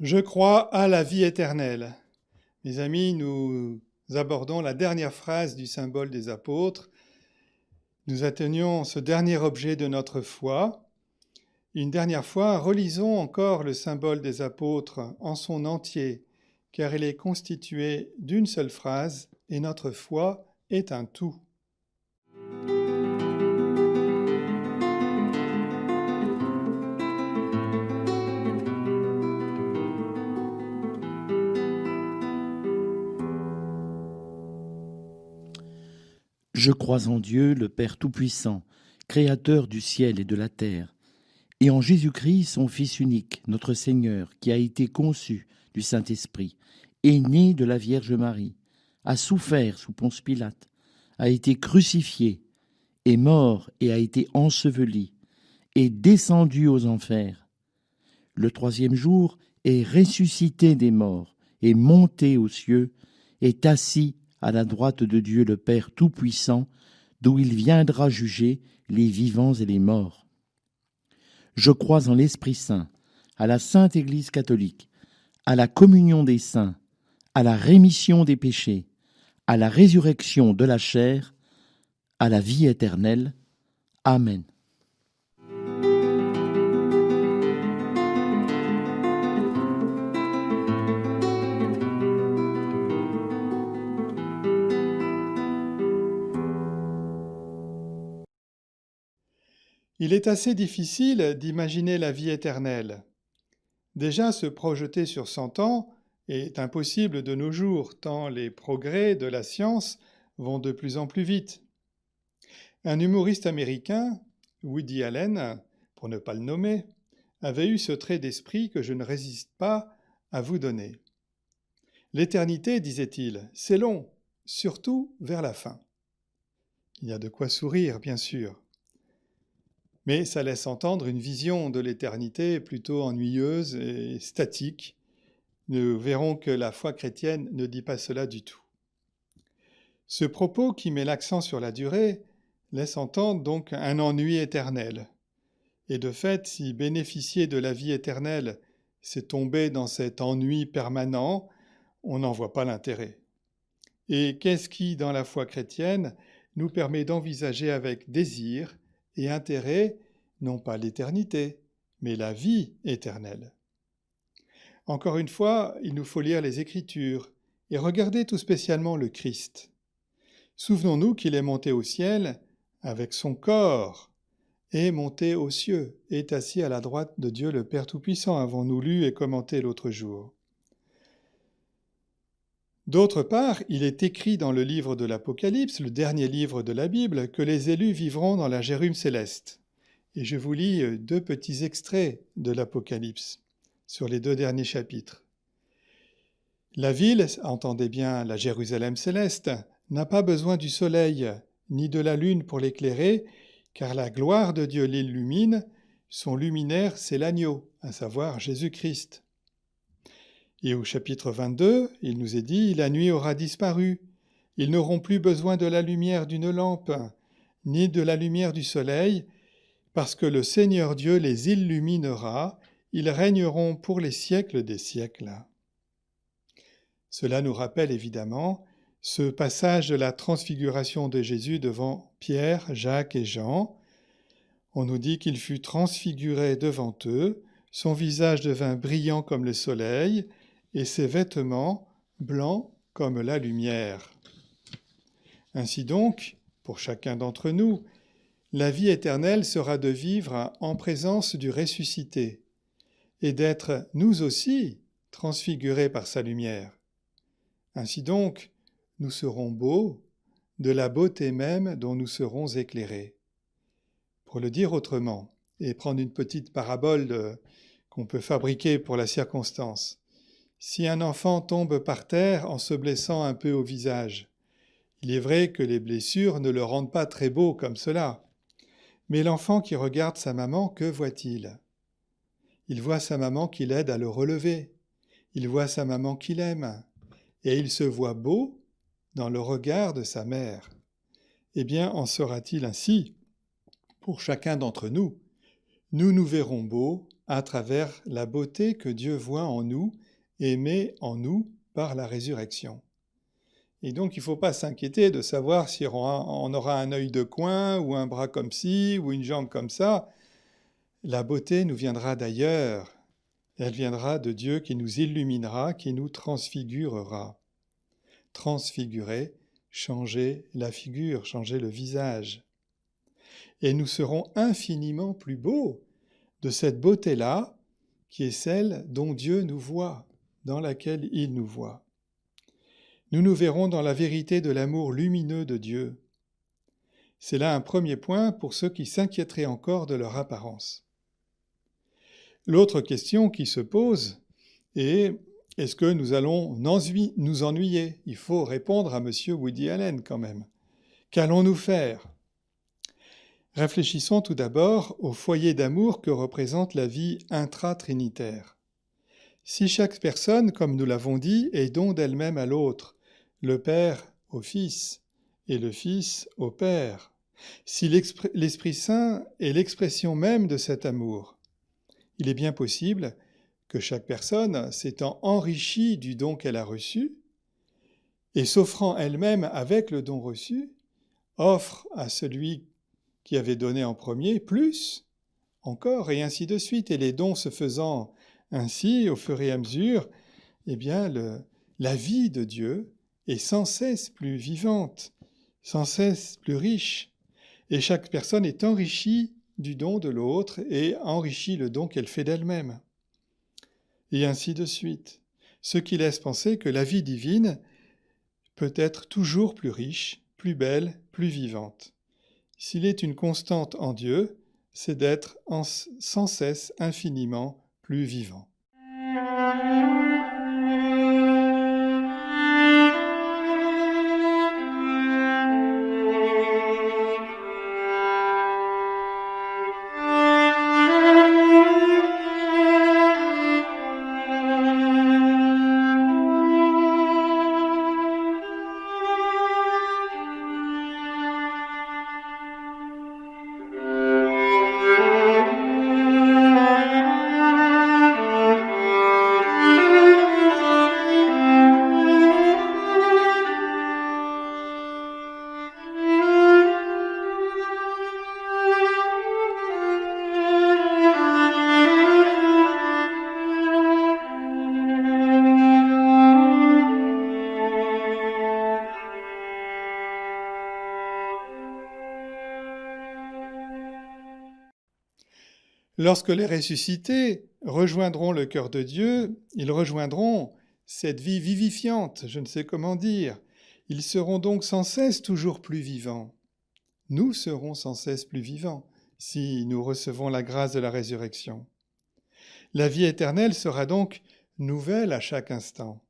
Je crois à la vie éternelle. Mes amis, nous abordons la dernière phrase du symbole des apôtres. Nous atteignons ce dernier objet de notre foi. Une dernière fois, relisons encore le symbole des apôtres en son entier, car il est constitué d'une seule phrase et notre foi est un tout. Je crois en Dieu, le Père Tout-Puissant, Créateur du ciel et de la terre, et en Jésus-Christ, son Fils unique, notre Seigneur, qui a été conçu du Saint-Esprit, est né de la Vierge Marie, a souffert sous Ponce Pilate, a été crucifié, est mort et a été enseveli, est descendu aux enfers. Le troisième jour est ressuscité des morts, est monté aux cieux, est assis à la droite de Dieu le Père Tout-Puissant, d'où il viendra juger les vivants et les morts. Je crois en l'Esprit Saint, à la Sainte Église catholique, à la communion des saints, à la rémission des péchés, à la résurrection de la chair, à la vie éternelle. Amen. Il est assez difficile d'imaginer la vie éternelle. Déjà, se projeter sur 100 ans est impossible de nos jours, tant les progrès de la science vont de plus en plus vite. Un humoriste américain, Woody Allen, pour ne pas le nommer, avait eu ce trait d'esprit que je ne résiste pas à vous donner. L'éternité, disait-il, c'est long, surtout vers la fin. Il y a de quoi sourire, bien sûr. Mais ça laisse entendre une vision de l'éternité plutôt ennuyeuse et statique. Nous verrons que la foi chrétienne ne dit pas cela du tout. Ce propos qui met l'accent sur la durée laisse entendre donc un ennui éternel. Et de fait, si bénéficier de la vie éternelle, c'est tomber dans cet ennui permanent, on n'en voit pas l'intérêt. Et qu'est-ce qui, dans la foi chrétienne, nous permet d'envisager avec désir et intérêt, non pas l'éternité, mais la vie éternelle? Encore une fois, il nous faut lire les Écritures et regarder tout spécialement le Christ. Souvenons-nous qu'il est monté au ciel avec son corps, est monté aux cieux, est assis à la droite de Dieu le Père Tout-Puissant, avons-nous lu et commenté l'autre jour. D'autre part, il est écrit dans le livre de l'Apocalypse, le dernier livre de la Bible, que les élus vivront dans la Jérusalem céleste. Et je vous lis 2 petits extraits de l'Apocalypse sur les 2 derniers chapitres. La ville, entendez bien la Jérusalem céleste, n'a pas besoin du soleil ni de la lune pour l'éclairer, car la gloire de Dieu l'illumine, son luminaire c'est l'agneau, à savoir Jésus-Christ. Et au chapitre 22, il nous est dit « La nuit aura disparu. Ils n'auront plus besoin de la lumière d'une lampe, ni de la lumière du soleil, parce que le Seigneur Dieu les illuminera. Ils régneront pour les siècles des siècles. » Cela nous rappelle évidemment ce passage de la transfiguration de Jésus devant Pierre, Jacques et Jean. On nous dit qu'il fut transfiguré devant eux, son visage devint brillant comme le soleil, et ses vêtements blancs comme la lumière. Ainsi donc, pour chacun d'entre nous, la vie éternelle sera de vivre en présence du ressuscité et d'être, nous aussi, transfigurés par sa lumière. Ainsi donc, nous serons beaux, de la beauté même dont nous serons éclairés. Pour le dire autrement, et prendre une petite parabole qu'on peut fabriquer pour la circonstance, si un enfant tombe par terre en se blessant un peu au visage, il est vrai que les blessures ne le rendent pas très beau comme cela. Mais l'enfant qui regarde sa maman, que voit-il? Il voit sa maman qui l'aide à le relever. Il voit sa maman qui l'aime. Et il se voit beau dans le regard de sa mère. Eh bien, en sera-t-il ainsi pour chacun d'entre nous, nous nous verrons beaux à travers la beauté que Dieu voit en nous et met en nous par la résurrection. Et donc, il ne faut pas s'inquiéter de savoir si on aura un œil de coin ou un bras comme ci ou une jambe comme ça. La beauté nous viendra d'ailleurs. Elle viendra de Dieu qui nous illuminera, qui nous transfigurera. Transfigurer, changer la figure, changer le visage. Et nous serons infiniment plus beaux de cette beauté-là, qui est celle dont Dieu nous voit, dans laquelle il nous voit. Nous nous verrons dans la vérité de l'amour lumineux de Dieu. C'est là un premier point pour ceux qui s'inquiéteraient encore de leur apparence. L'autre question qui se pose est: est-ce que nous allons nous ennuyer? Il faut répondre à M. Woody Allen quand même. Qu'allons-nous faire? Réfléchissons tout d'abord au foyer d'amour que représente la vie intra-trinitaire. Si chaque personne, comme nous l'avons dit, est don d'elle-même à l'autre, le Père au Fils et le Fils au Père, si l'Esprit Saint est l'expression même de cet amour, il est bien possible que chaque personne, s'étant enrichie du don qu'elle a reçu, et s'offrant elle-même avec le don reçu, offre à celui qui avait donné en premier plus encore, et ainsi de suite. Et les dons se faisant ainsi, au fur et à mesure, eh bien, la vie de Dieu est sans cesse plus vivante, sans cesse plus riche. Et chaque personne est enrichie du don de l'autre et enrichit le don qu'elle fait d'elle-même. Et ainsi de suite. Ce qui laisse penser que la vie divine peut être toujours plus riche, plus belle, plus vivante. S'il est une constante en Dieu, c'est d'être sans cesse infiniment plus vivant. Lorsque les ressuscités rejoindront le cœur de Dieu, ils rejoindront cette vie vivifiante, je ne sais comment dire. Ils seront donc sans cesse toujours plus vivants. Nous serons sans cesse plus vivants si nous recevons la grâce de la résurrection. La vie éternelle sera donc nouvelle à chaque instant.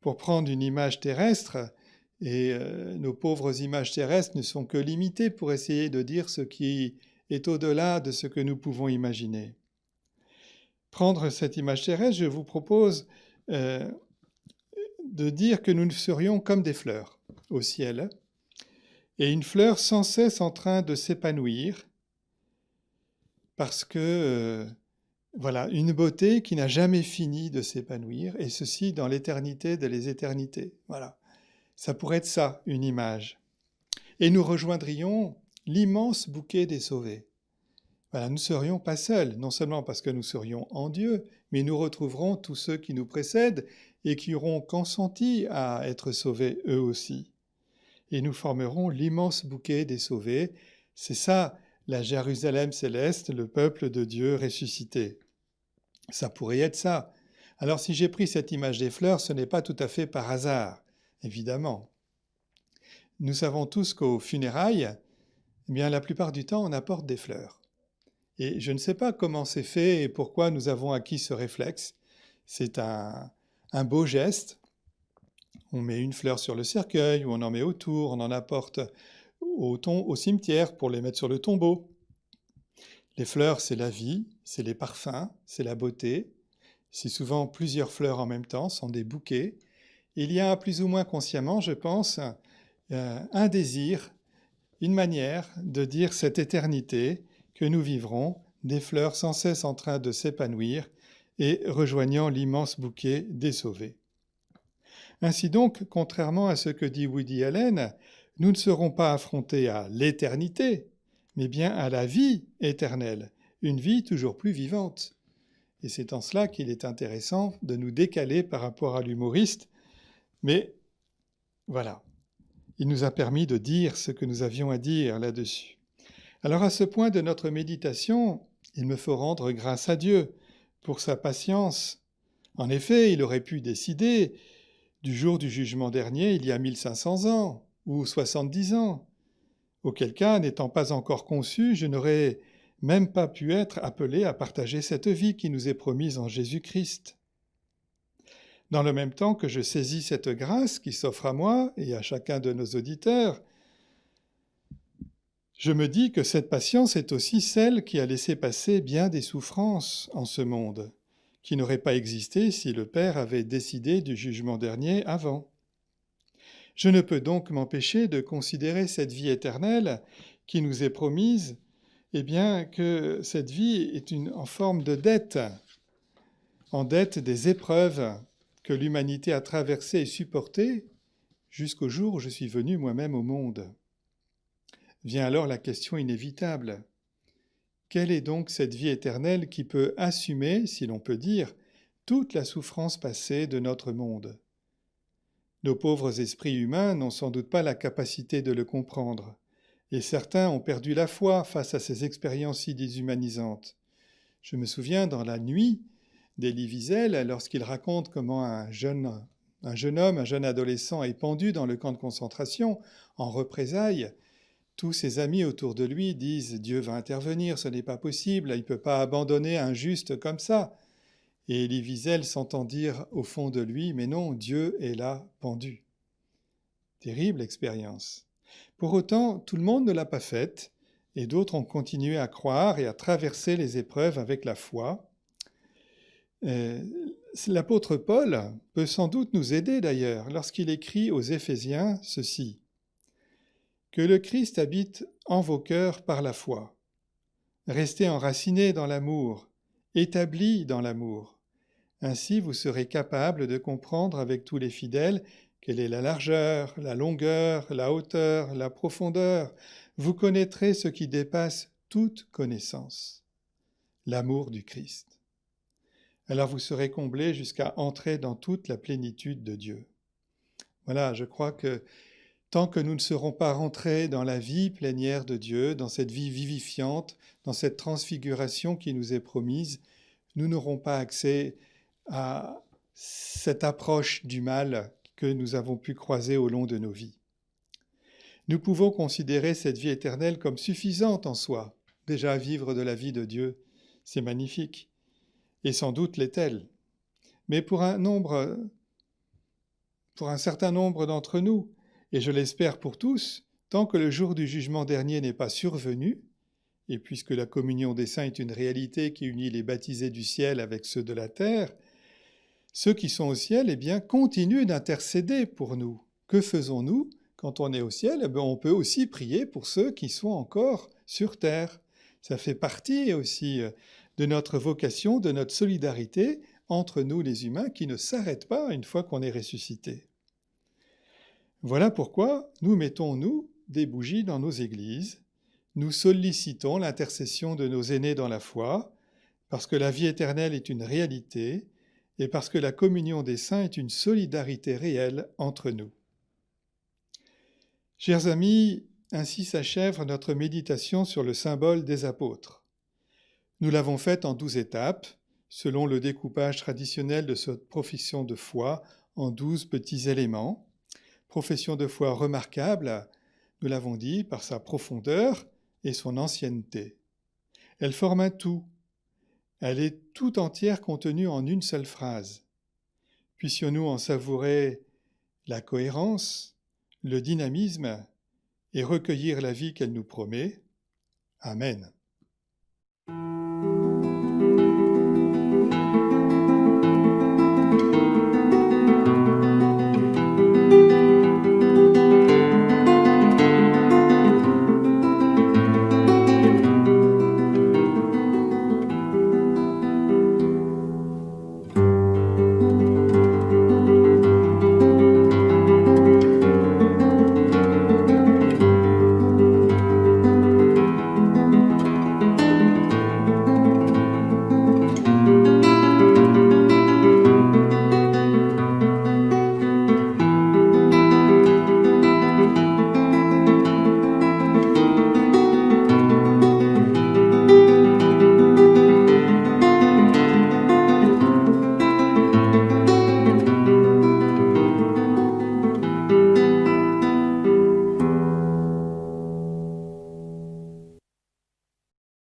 Pour prendre une image terrestre, et nos pauvres images terrestres ne sont que limitées pour essayer de dire ce qui est au-delà de ce que nous pouvons imaginer. Prendre cette image terrestre, je vous propose de dire que nous serions comme des fleurs au ciel, et une fleur sans cesse en train de s'épanouir, parce que, voilà, une beauté qui n'a jamais fini de s'épanouir, et ceci dans l'éternité des éternités. Voilà, ça pourrait être ça, une image. Et nous rejoindrions l'immense bouquet des sauvés. Voilà, nous ne serions pas seuls, non seulement parce que nous serions en Dieu, mais nous retrouverons tous ceux qui nous précèdent et qui auront consenti à être sauvés eux aussi. Et nous formerons l'immense bouquet des sauvés. C'est ça, la Jérusalem céleste, le peuple de Dieu ressuscité. Ça pourrait être ça. Alors si j'ai pris cette image des fleurs, ce n'est pas tout à fait par hasard, évidemment. Nous savons tous qu'aux funérailles, eh bien, la plupart du temps, on apporte des fleurs. Et je ne sais pas comment c'est fait et pourquoi nous avons acquis ce réflexe. C'est un beau geste. On met une fleur sur le cercueil ou on en met autour, on en apporte au cimetière pour les mettre sur le tombeau. Les fleurs, c'est la vie, c'est les parfums, c'est la beauté. C'est souvent plusieurs fleurs en même temps, sont des bouquets. Il y a plus ou moins consciemment, je pense, un désir, une manière de dire cette éternité que nous vivrons des fleurs sans cesse en train de s'épanouir et rejoignant l'immense bouquet des sauvés. Ainsi donc, contrairement à ce que dit Woody Allen, nous ne serons pas affrontés à l'éternité, mais bien à la vie éternelle, une vie toujours plus vivante. Et c'est en cela qu'il est intéressant de nous décaler par rapport à l'humoriste, mais voilà, il nous a permis de dire ce que nous avions à dire là-dessus. Alors à ce point de notre méditation, il me faut rendre grâce à Dieu pour sa patience. En effet, il aurait pu décider du jour du jugement dernier, il y a 1500 ans, ou 70 ans, auquel cas, n'étant pas encore conçu, je n'aurais même pas pu être appelé à partager cette vie qui nous est promise en Jésus-Christ. Dans le même temps que je saisis cette grâce qui s'offre à moi et à chacun de nos auditeurs, je me dis que cette patience est aussi celle qui a laissé passer bien des souffrances en ce monde, qui n'auraient pas existé si le Père avait décidé du jugement dernier avant. Je ne peux donc m'empêcher de considérer cette vie éternelle qui nous est promise, eh bien que cette vie est en forme de dette, en dette des épreuves que l'humanité a traversées et supportées jusqu'au jour où je suis venu moi-même au monde. Vient alors la question inévitable. Quelle est donc cette vie éternelle qui peut assumer, si l'on peut dire, toute la souffrance passée de notre monde ? Nos pauvres esprits humains n'ont sans doute pas la capacité de le comprendre, et certains ont perdu la foi face à ces expériences si déshumanisantes. Je me souviens dans La Nuit d'Elie Wiesel, lorsqu'il raconte comment un jeune homme, un jeune adolescent est pendu dans le camp de concentration en représailles. Tous ses amis autour de lui disent « Dieu va intervenir, ce n'est pas possible, il ne peut pas abandonner un juste comme ça ». Et Elie Wiesel s'entend dire au fond de lui « Mais non, Dieu est là, pendu ». Terrible expérience. Pour autant, tout le monde ne l'a pas faite, et d'autres ont continué à croire et à traverser les épreuves avec la foi. L'apôtre Paul peut sans doute nous aider d'ailleurs lorsqu'il écrit aux Éphésiens ceci. Que le Christ habite en vos cœurs par la foi. Restez enracinés dans l'amour, établis dans l'amour. Ainsi vous serez capables de comprendre avec tous les fidèles quelle est la largeur, la longueur, la hauteur, la profondeur. Vous connaîtrez ce qui dépasse toute connaissance, l'amour du Christ. Alors vous serez comblés jusqu'à entrer dans toute la plénitude de Dieu. Voilà, je crois que tant que nous ne serons pas rentrés dans la vie plénière de Dieu, dans cette vie vivifiante, dans cette transfiguration qui nous est promise, nous n'aurons pas accès à cette approche du mal que nous avons pu croiser au long de nos vies. Nous pouvons considérer cette vie éternelle comme suffisante en soi. Déjà vivre de la vie de Dieu, c'est magnifique, et sans doute l'est-elle. Mais pour un certain nombre d'entre nous, et je l'espère pour tous, tant que le jour du jugement dernier n'est pas survenu, et puisque la communion des saints est une réalité qui unit les baptisés du ciel avec ceux de la terre, ceux qui sont au ciel, eh bien, continuent d'intercéder pour nous. Que faisons-nous quand on est au ciel ? Eh bien, on peut aussi prier pour ceux qui sont encore sur terre. Ça fait partie aussi de notre vocation, de notre solidarité entre nous les humains qui ne s'arrête pas une fois qu'on est ressuscité. Voilà pourquoi nous mettons, nous, des bougies dans nos églises. Nous sollicitons l'intercession de nos aînés dans la foi, parce que la vie éternelle est une réalité et parce que la communion des saints est une solidarité réelle entre nous. Chers amis, ainsi s'achève notre méditation sur le symbole des apôtres. Nous l'avons faite en 12 étapes, selon le découpage traditionnel de cette profession de foi en 12 petits éléments. Profession de foi remarquable, nous l'avons dit, par sa profondeur et son ancienneté. Elle forme un tout. Elle est tout entière contenue en une seule phrase. Puissions-nous en savourer la cohérence, le dynamisme et recueillir la vie qu'elle nous promet. Amen.